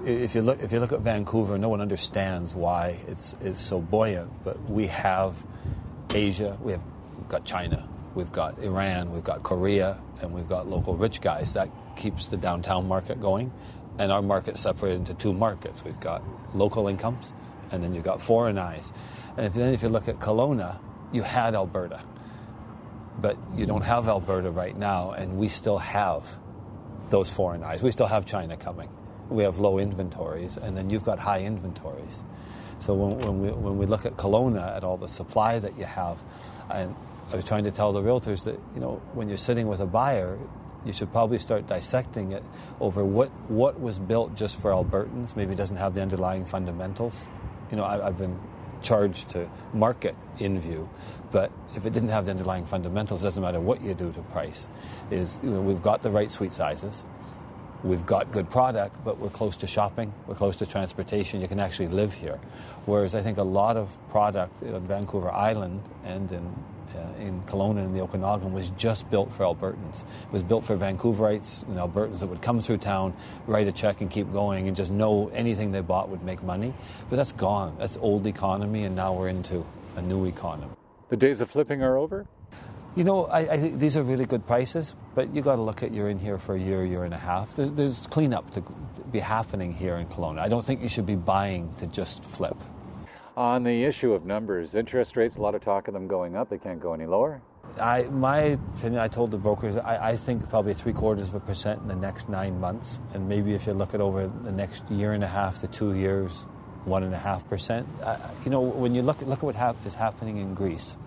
if you look at Vancouver, no one understands why it's so buoyant. But we have Asia, we've got China, we've got Iran, we've got Korea, and we've got local rich guys. That keeps the downtown market going. And our market's separated into two markets. We've got local incomes, and then you've got foreign eyes. And if you look at Kelowna, you had Alberta. But you don't have Alberta right now, and we still have those foreign eyes. We still have China coming. We have low inventories, and then you've got high inventories. So when we look at Kelowna, at all the supply that you have, and I was trying to tell the realtors that, when you're sitting with a buyer, you should probably start dissecting it over what was built just for Albertans, maybe doesn't have the underlying fundamentals. I've been charged to market in view, but if it didn't have the underlying fundamentals, it doesn't matter what you do to price. We've got the right suite sizes, we've got good product, but we're close to shopping, we're close to transportation, you can actually live here. Whereas I think a lot of product on Vancouver Island and in Kelowna and the Okanagan was just built for Albertans. It was built for Vancouverites and Albertans that would come through town, write a check and keep going and just know anything they bought would make money. But that's gone. That's old economy, and now we're into a new economy. The days of flipping are over? I think these are really good prices, but you got to look at you're in here for a year and a half. There's cleanup to be happening here in Kelowna. I don't think you should be buying to just flip. On the issue of numbers, interest rates, a lot of talk of them going up. They can't go any lower. My opinion, I told the brokers, I think probably 0.75% in the next 9 months. And maybe if you look at over the next year and a half to 2 years, 1.5%. When you look at what is happening in Greece,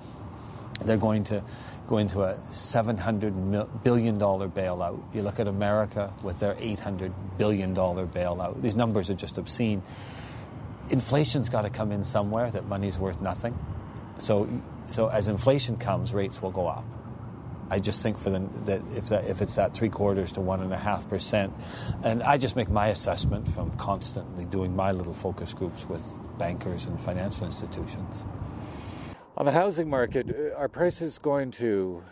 they're going to go into a $700 billion bailout. You look at America with their $800 billion bailout. These numbers are just obscene. Inflation's got to come in somewhere, that money's worth nothing. So as inflation comes, rates will go up. I just think that if it's that 0.75% to 1.5%, and I just make my assessment from constantly doing my little focus groups with bankers and financial institutions. On the housing market, are prices going to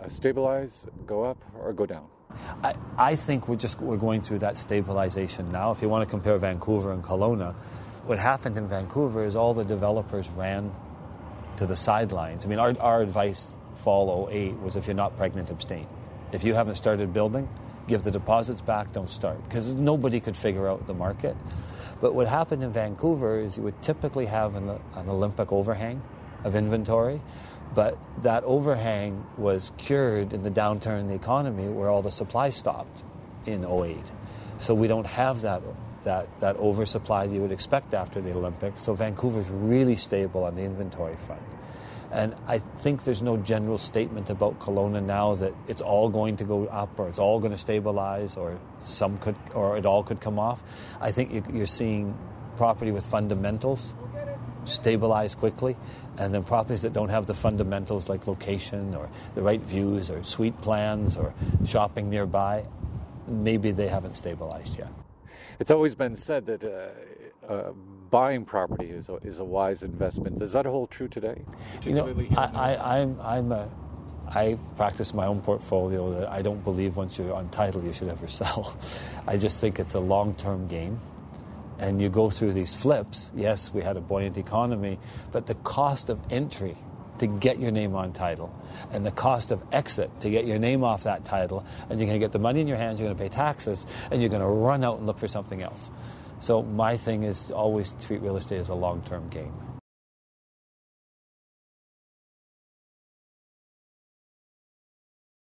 stabilize, go up, or go down? I think we're going through that stabilization now. If you want to compare Vancouver and Kelowna, what happened in Vancouver is all the developers ran to the sidelines. I mean, our advice fall 08 was, if you're not pregnant, abstain. If you haven't started building, give the deposits back, don't start. Because nobody could figure out the market. But what happened in Vancouver is you would typically have an Olympic overhang of inventory, but that overhang was cured in the downturn in the economy where all the supply stopped in 08. So we don't have that oversupply that you would expect after the Olympics. So Vancouver's really stable on the inventory front. And I think there's no general statement about Kelowna now that it's all going to go up or it's all going to stabilize or it all could come off. I think you're seeing property with fundamentals stabilize quickly, and then properties that don't have the fundamentals like location or the right views or suite plans or shopping nearby, maybe they haven't stabilized yet. It's always been said that buying property is a wise investment. Does that hold true today? I practice my own portfolio that I don't believe once you're on title you should ever sell. I just think it's a long-term game. And you go through these flips. Yes, we had a buoyant economy, but the cost of entry to get your name on title and the cost of exit to get your name off that title, and you're going to get the money in your hands, you're going to pay taxes, and you're going to run out and look for something else. So my thing is to always treat real estate as a long-term game.